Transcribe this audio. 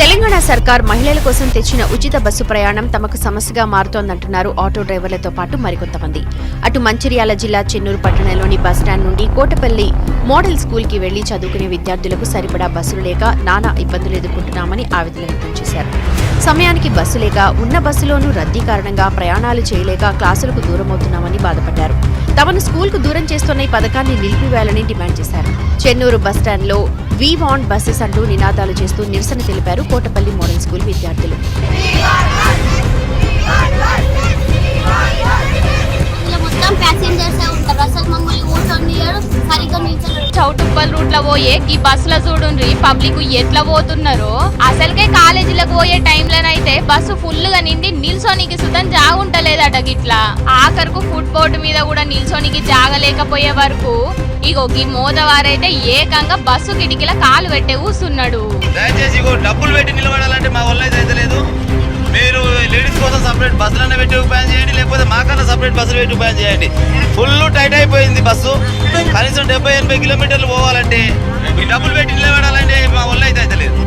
తెలంగాణ సర్కార్ మహిళల కోసం తెచ్చిన ఉచిత బస్సు ప్రయాణం తమకు సమస్యగా మారుతోందంటున్నారు ఆటో డ్రైవర్లతో పాటు మరికొంతమంది. అటు మంచిర్యాల జిల్లా చెన్నూరు పట్టణంలోని బస్టాండ్ నుండి కోటపల్లి మోడల్ స్కూల్ కి వెళ్లి చదువుకునే విద్యార్థులకు సరిపడా బస్సులు లేక నానా ఇబ్బందులు ఎదుర్కొంటున్నామని ఆవేదన వ్యక్తం చేశారు. సమయానికి బస్సు లేక ఉన్న బస్సులోనూ రద్దీ కారణంగా ప్రయాణాలు చేయలేక క్లాసులకు దూరమవుతున్నామని బాధపడ్డారు. తమను స్కూల్కు దూరం చేస్తున్న ఈ పథకాన్ని నిలిపివేయాలని డిమాండ్ చేశారు. చెన్నూరు బస్టాండ్లో వి వాంట్ బస్సెస్ అంటూ నినాదాలు చేస్తూ నిరసన తెలిపారు కోటపల్లి మోడల్ స్కూల్ విద్యార్థులు. చౌటుప్పల్ రూట్ లో పోయే ఈ బస్సుల చూడుండ్రి పబ్లిక్ ఎట్లా పోతున్నారో. అసలుకే కాలేజీలకు పోయే టైంలోనైతే బస్సు ఫుల్ గా నిండి నిల్చోనికి సుతం జాగుంటలేదట. గిట్లా ఆఖరుకు ఫుట్ బోర్డు మీద కూడా నిల్చోనికి జాగలేకపోయే వరకు ఇగో ఈ మోదవారైతే ఏకంగా బస్సు కిటికీల కాలు పెట్టే కూస్తున్నాడు. దయచేసి డబ్బులు పెట్టి నిలబడాలంటే మా వల్ల అయితే లేదు. మీరు లేడీస్ కోసం సపరేట్ బస్సులన్నా పెట్టి ఉపయోగం చేయండి, లేకపోతే మాకన్నా సపరేట్ బస్సులు పెట్టి ఉపయోగం చేయండి. ఫుల్ టైట్ అయిపోయింది బస్సు. కనీసం 70-80 కిలోమీటర్లు పోవాలంటే ఈ డబ్బులు పెట్టి నిలబడాలంటే మా వల్ల అయితే లేదు.